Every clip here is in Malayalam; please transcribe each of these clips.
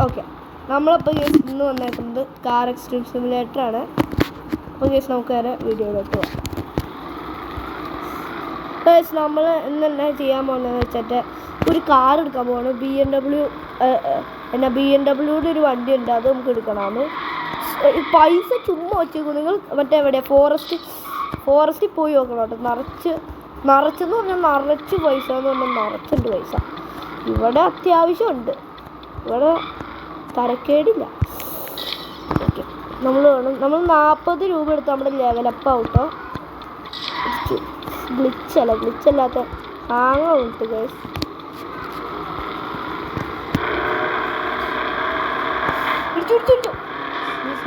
ഓക്കെ, നമ്മളപ്പോൾ കേസ് ഇന്ന് വന്നേക്കുന്നത് കാർ എക്സ്ട്രീം സിമുലേറ്ററാണ്. അപ്പോൾ കേസ് നമുക്ക് വേറെ വീഡിയോയിലോട്ട് പോകാം. കേസ് നമ്മൾ ഇന്ന് ചെയ്യാൻ പോകുന്നതെന്ന് വെച്ചിട്ട് ഒരു കാർ എടുക്കാൻ പോവാണ്. BMW ഒരു വണ്ടി ഉണ്ട്, അത് നമുക്ക് എടുക്കണമെന്ന്. പൈസ ചുമ്മാ വെച്ചേക്കും. നിങ്ങൾ മറ്റേ എവിടെ ഫോറസ്റ്റിൽ പോയി നോക്കണം കേട്ടോ. നിറച്ചെന്ന് പറഞ്ഞാൽ നിറച്ച് പൈസ എന്ന് പറഞ്ഞാൽ നിറച്ചുണ്ട് പൈസ. ഇവിടെ അത്യാവശ്യമുണ്ട്, ഇവിടെ തരക്കേടില്ല. ഓക്കെ, നമ്മൾ 40 രൂപ എടുത്ത് നമ്മുടെ ലെവലപ്പ് ആവട്ടോ. ഗ്ലിച്ചല്ലാത്ത ഹാങ്ങുണ്ട് ഗൈസ്. പിടിച്ചു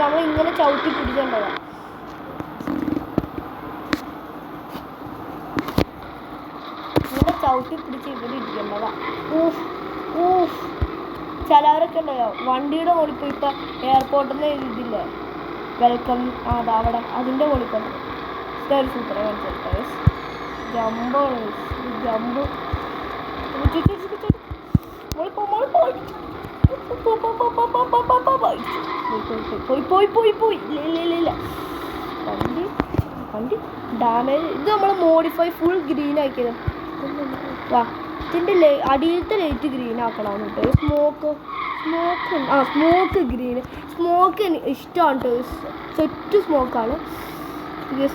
നമ്മൾ ഇങ്ങനെ ചവിട്ടി പിടിക്കേണ്ടതാ. ഇങ്ങനെ ചവിട്ടി പിടിച്ച് ഇവിടെ ഇരിക്കേണ്ടതാ. ചിലവരൊക്കെ ഉണ്ടല്ലോ വണ്ടിയുടെ മുകളിൽ ഇപ്പം എയർപോർട്ടിൽ നിന്ന് എഴുതിയില്ലേ വെൽക്കം, അവിടെ അതിൻ്റെ മുകളിൽ തന്നെ ഒരു സൂപ്പർ കാണിച്ചിട്ട് ജമ്പാണ്. ജമ്പ് പോയി ഇല്ല വണ്ടി ഡാമേജ്. ഇത് നമ്മൾ മോഡിഫൈ ഫുൾ ഗ്രീൻ ആക്കിയത്. വാ, ഇതിൻ്റെ അടിയിലത്തെ ലൈറ്റ് ഗ്രീൻ ആക്കണം കേട്ടോ. Smoke green. സ്മോക്ക് ഇഷ്ടമാണ് കേട്ടോ. സെറ്റ് സ്മോക്കാണ്.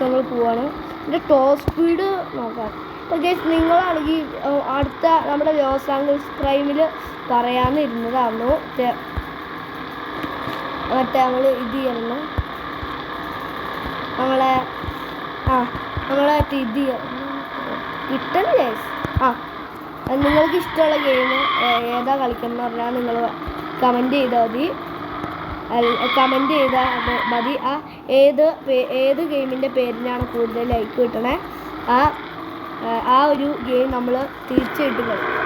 നമ്മൾ പോവാണ്. ഇതിൻ്റെ ടോപ്പ് സ്പീഡ് നോക്കാം. ഓക്കെ, നിങ്ങളാണെങ്കിൽ അടുത്ത നമ്മുടെ ലോസ് ആഞ്ചൽസ് പ്രൈമിൽ പറയാമെന്നിരുന്നതായിരുന്നു. മറ്റേ നമ്മൾ ഇത് ചെയ്യണം, നമ്മളെ ഇത് കിട്ടണില്ലേ? നിങ്ങൾക്ക് ഇഷ്ടമുള്ള ഗെയിം ഏതാ കളിക്കണം എന്ന് പറഞ്ഞാൽ നിങ്ങൾ കമൻറ്റ് ചെയ്താൽ മതി. ഏത് ഗെയിമിൻ്റെ പേരിനാണ് കൂടുതൽ ലൈക്ക് കിട്ടണേ ആ ഒരു ഗെയിം നമ്മൾ തീർച്ചയായിട്ടും കളിക്കും.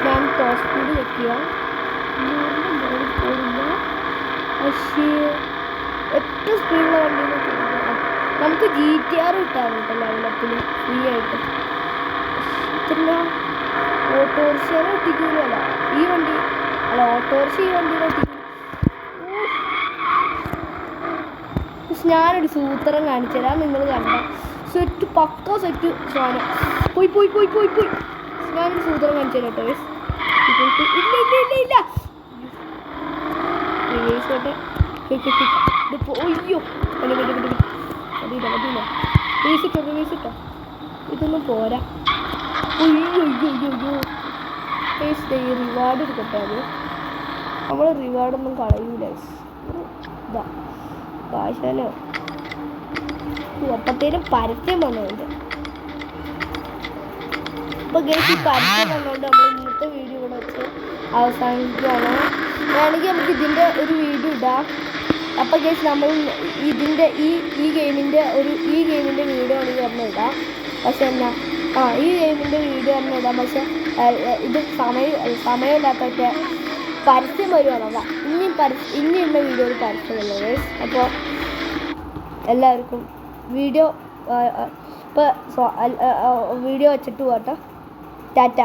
ഞാൻ ടോപ്പ് സ്പീഡ് വെക്കുക. പക്ഷേ ഏറ്റവും സ്പീഡുള്ള വണ്ടി നമുക്ക് GTR കിട്ടാറുണ്ട് കേട്ടോ ലെവലപ്പിൽ ഫ്രീ ആയിട്ട്. ഇത്ര ഓട്ടോറിക്ഷനെ ഒട്ടിക്കൂലല്ല ഈ വണ്ടി, അല്ല ഓട്ടോറിക്ഷ ഈ വണ്ടിയിൽ ഒട്ടിക്കും. ഞാനൊരു സൂത്രം കാണിച്ചു തരാം, നിങ്ങൾ കണ്ട സെറ്റ് പക്ക സെറ്റ് സാധനം. പോയി ഞാനൊരു സൂത്രം കാണിച്ചു തരാം കേട്ടോ. ഇല്ല അയ്യോ റിവേഴ്സിട്ടോ ഇതൊന്നും പോരാ. അയ്യോ റിവാർഡ് എടുക്കട്ടെ. അത് നമ്മൾ റിവാർഡൊന്നും കളയൂല. ഇതാ കാശാലോ അപ്പത്തേനും പരസ്യം വന്നതുകൊണ്ട്. അപ്പോൾ ഗേസ് ഈ പരസ്യം വന്നതുകൊണ്ട് നമ്മൾ ഇന്നത്തെ വീഡിയോ ഇവിടെ വെച്ച് അവസാനിക്കുകയാണ്. വേണമെങ്കിൽ നമുക്ക് ഇതിൻ്റെ ഒരു വീഡിയോ ഇടാം. അപ്പോൾ ഗേസ് നമ്മൾ ഇതിൻ്റെ ഈ ഗെയിമിൻ്റെ വീഡിയോ ആണെങ്കിൽ നമ്മൾ ഇടാം. പക്ഷെ ഈ ഗെയിമിൻ്റെ വീഡിയോ നമ്മൾ ഇടാം. പക്ഷെ ഇത് സമയമില്ലാത്തൊക്കെ പരസ്യം വരുവാണോ ഇനിയുള്ള വീഡിയോയിൽ പരസ്യമല്ല ഗേസ്. അപ്പോൾ എല്ലാവർക്കും വീഡിയോ വെച്ചിട്ട് പോകട്ടെ. ടാറ്റ.